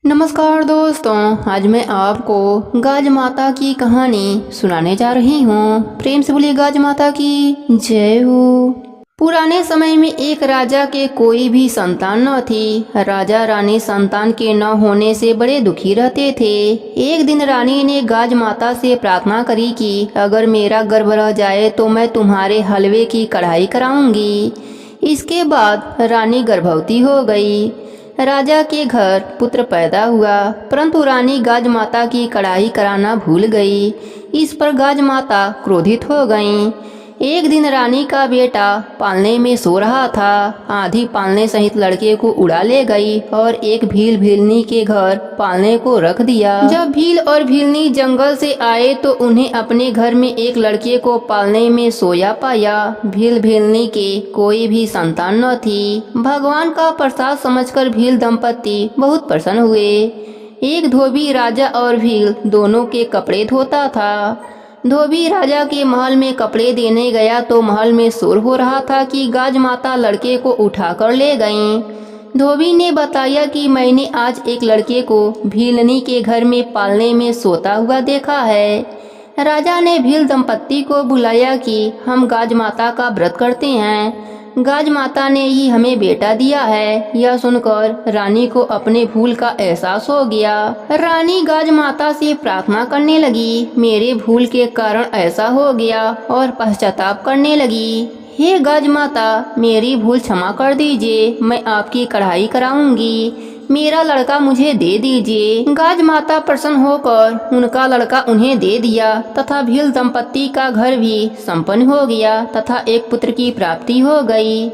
नमस्कार दोस्तों, आज मैं आपको गाज माता की कहानी सुनाने जा रही हूँ। प्रेम से बोलिए गाज माता की जय हो। पुराने समय में एक राजा के कोई भी संतान न थी। राजा रानी संतान के न होने से बड़े दुखी रहते थे। एक दिन रानी ने गाज माता से प्रार्थना करी कि अगर मेरा गर्भ रह जाए तो मैं तुम्हारे हलवे की कढ़ाई कराऊंगी। इसके बाद रानी गर्भवती हो गई। राजा के घर पुत्र पैदा हुआ, परंतु रानी गाज माता की कढ़ाई कराना भूल गई। इस पर गाज माता क्रोधित हो गईं। एक दिन रानी का बेटा पालने में सो रहा था। आंधी पालने सहित लड़के को उड़ा ले गई और एक भील भीलनी के घर पालने को रख दिया। जब भील और भीलनी जंगल से आए तो उन्हें अपने घर में एक लड़के को पालने में सोया पाया। भील भीलनी के कोई भी संतान न थी। भगवान का प्रसाद समझकर भील दंपति बहुत प्रसन्न हुए। एक धोबी राजा और भील दोनों के कपड़े धोता था। धोबी राजा के महल में कपड़े देने गया तो महल में शोर हो रहा था कि गाज माता लड़के को उठाकर ले गईं। धोबी ने बताया कि मैंने आज एक लड़के को भीलनी के घर में पालने में सोता हुआ देखा है। राजा ने भील दंपत्ति को बुलाया कि हम गाज माता का व्रत करते हैं। गाज माता ने ही हमें बेटा दिया है। यह सुनकर रानी को अपने भूल का एहसास हो गया। रानी गाज माता से प्रार्थना करने लगी, मेरे भूल के कारण ऐसा हो गया, और पश्चाताप करने लगी। हे गाज माता, मेरी भूल क्षमा कर दीजिए। मैं आपकी कढ़ाई कराऊंगी। मेरा लड़का मुझे दे दीजिए। गाज माता प्रसन्न होकर उनका लड़का उन्हें दे दिया तथा भील दंपत्ति का घर भी संपन्न हो गया तथा एक पुत्र की प्राप्ति हो गई।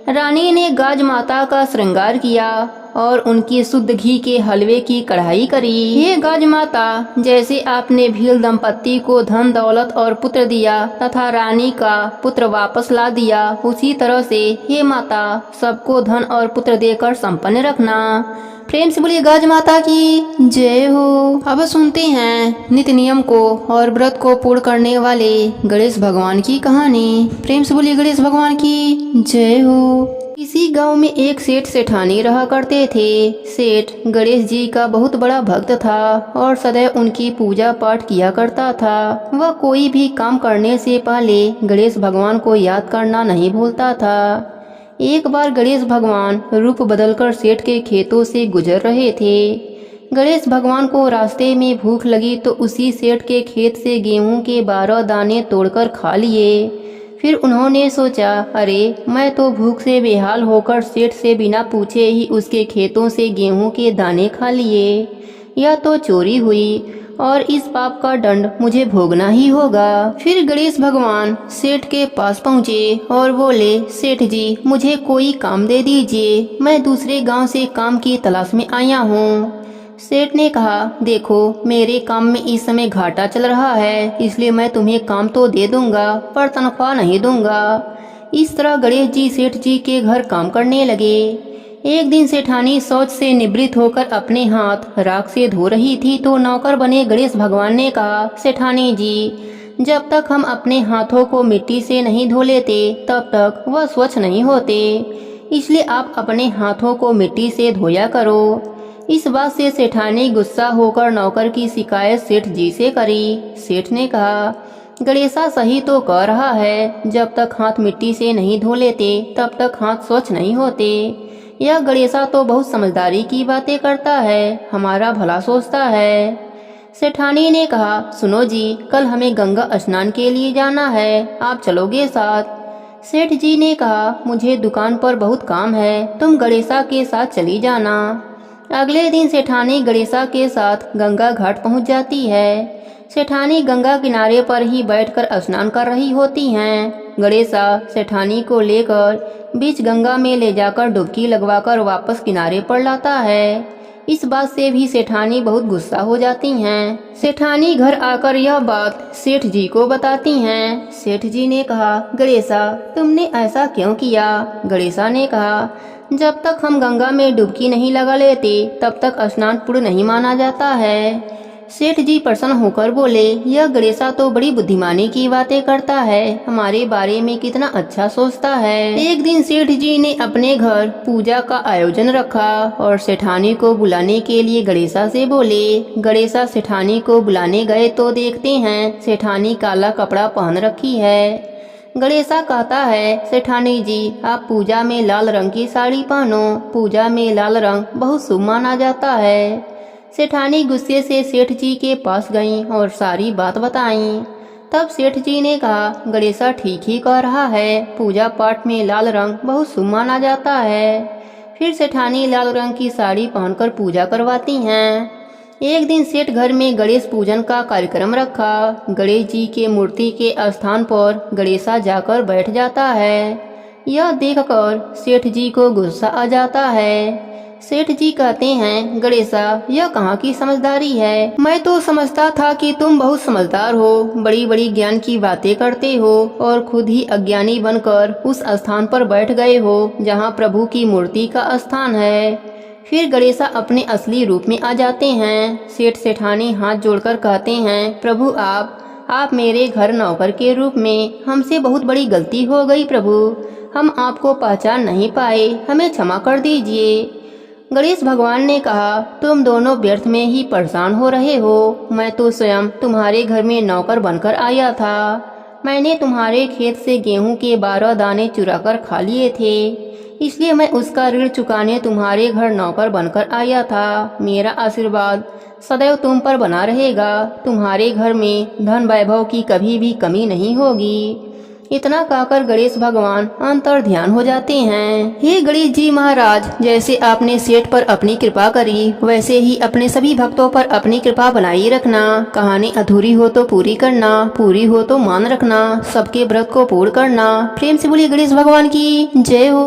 रानी ने गाज माता का श्रृंगार किया और उनकी शुद्ध घी के हलवे की कढ़ाई करी। हे गाज माता, जैसे आपने भील दंपत्ति को धन दौलत और पुत्र दिया तथा रानी का पुत्र वापस ला दिया, उसी तरह से हे माता सबको धन और पुत्र देकर संपन्न रखना। प्रेम से बोलिए गाज माता की जय हो। अब सुनते हैं नित्य नियम को और व्रत को पूर्ण करने वाले गणेश भगवान की कहानी। प्रेम से बोलिए गणेश भगवान की जय हो। इसी गांव में एक सेठ सेठानी रहा करते थे। सेठ गणेश जी का बहुत बड़ा भक्त था और सदैव उनकी पूजा पाठ किया करता था। वह कोई भी काम करने से पहले गणेश भगवान को याद करना नहीं भूलता था। एक बार गणेश भगवान रूप बदलकर सेठ के खेतों से गुजर रहे थे। गणेश भगवान को रास्ते में भूख लगी तो उसी सेठ के खेत से गेहूं के 12 दाने तोड़कर खा लिए। फिर उन्होंने सोचा, अरे मैं तो भूख से बेहाल होकर सेठ से बिना पूछे ही उसके खेतों से गेहूं के दाने खा लिए। यह तो चोरी हुई और इस पाप का दंड मुझे भोगना ही होगा। फिर गणेश भगवान सेठ के पास पहुँचे और बोले, सेठ जी मुझे कोई काम दे दीजिए, मैं दूसरे गांव से काम की तलाश में आया हूँ। सेठ ने कहा, देखो मेरे काम में इस समय घाटा चल रहा है, इसलिए मैं तुम्हें काम तो दे दूंगा पर तनख्वाह नहीं दूंगा। इस तरह गणेश जी सेठ जी के घर काम करने लगे। एक दिन सेठानी शौच से निवृत्त होकर अपने हाथ राख से धो रही थी तो नौकर बने गणेश भगवान ने कहा, सेठानी जी जब तक हम अपने हाथों को मिट्टी से नहीं धो लेते तब तक वह स्वच्छ नहीं होते, इसलिए आप अपने हाथों को मिट्टी से धोया करो। इस बात से सेठानी गुस्सा होकर नौकर की शिकायत सेठ जी से करी। सेठ ने कहा, गणेशा सही तो कह रहा है, जब तक हाथ मिट्टी से नहीं धो लेते तब तक हाथ स्वच्छ नहीं होते। यह गणेशा तो बहुत समझदारी की बातें करता है, हमारा भला सोचता है। सेठानी ने कहा, सुनो जी, कल हमें गंगा स्नान के लिए जाना है, आप चलोगे साथ? सेठ जी ने कहा, मुझे दुकान पर बहुत काम है, तुम गणेशा के साथ चली जाना। अगले दिन सेठानी गणेशा के साथ गंगा घाट पहुंच जाती है। सेठानी गंगा किनारे पर ही बैठकर स्नान कर रही होती हैं। गणेशा सेठानी को लेकर बीच गंगा में ले जाकर डुबकी लगवाकर वापस किनारे पर लाता है। इस बात से भी सेठानी बहुत गुस्सा हो जाती हैं। सेठानी घर आकर यह बात सेठ जी को बताती हैं। सेठ जी ने कहा, गणेशा तुमने ऐसा क्यों किया? गणेशा ने कहा, जब तक हम गंगा में डुबकी नहीं लगा लेते तब तक स्नान पूर्ण नहीं माना जाता है। सेठ जी प्रसन्न होकर बोले, यह गणेशा तो बड़ी बुद्धिमानी की बातें करता है, हमारे बारे में कितना अच्छा सोचता है। एक दिन सेठ जी ने अपने घर पूजा का आयोजन रखा और सेठानी को बुलाने के लिए गणेशा से बोले। गणेशा सेठानी को बुलाने गए तो देखते हैं सेठानी काला कपड़ा पहन रखी है। गणेशा कहता है, सेठानी जी आप पूजा में लाल रंग की साड़ी पहनो, पूजा में लाल रंग बहुत शुभ माना जाता है। सेठानी गुस्से से सेठ जी के पास गईं और सारी बात बताईं। तब सेठ जी ने कहा, गणेशा ठीक ही कह रहा है, पूजा पाठ में लाल रंग बहुत शुभ माना जाता है। फिर सेठानी लाल रंग की साड़ी पहनकर पूजा करवाती हैं। एक दिन सेठ घर में गणेश पूजन का कार्यक्रम रखा। गणेश जी के मूर्ति के स्थान पर गणेशा जाकर बैठ जाता है। यह देखकर सेठ जी को गुस्सा आ जाता है। सेठ जी कहते हैं, गणेशा यह कहाँ की समझदारी है, मैं तो समझता था कि तुम बहुत समझदार हो, बड़ी बड़ी ज्ञान की बातें करते हो और खुद ही अज्ञानी बनकर उस स्थान पर बैठ गए हो जहाँ प्रभु की मूर्ति का स्थान है। फिर गणेशा अपने असली रूप में आ जाते हैं। सेठ सेठानी हाथ जोड़कर कहते हैं, प्रभु आप मेरे घर नौकर के रूप में, हमसे बहुत बड़ी गलती हो गई प्रभु, हम आपको पहचान नहीं पाए, हमें क्षमा कर दीजिए। गणेश भगवान ने कहा, तुम दोनों व्यर्थ में ही परेशान हो रहे हो, मैं तो स्वयं तुम्हारे घर में नौकर बनकर आया था। मैंने तुम्हारे खेत से गेहूं के 12 दाने चुराकर खा लिए थे, इसलिए मैं उसका ऋण चुकाने तुम्हारे घर नौकर बनकर आया था। मेरा आशीर्वाद सदैव तुम पर बना रहेगा, तुम्हारे घर में धन वैभव की कभी भी कमी नहीं होगी। इतना कहकर गणेश भगवान अंतर ध्यान हो जाते हैं। हे गणेश जी महाराज, जैसे आपने सेठ पर अपनी कृपा करी, वैसे ही अपने सभी भक्तों पर अपनी कृपा बनाई रखना। कहानी अधूरी हो तो पूरी करना, पूरी हो तो मान रखना, सबके व्रत को पूर्ण करना। प्रेम से बोलिए गणेश भगवान की जय हो।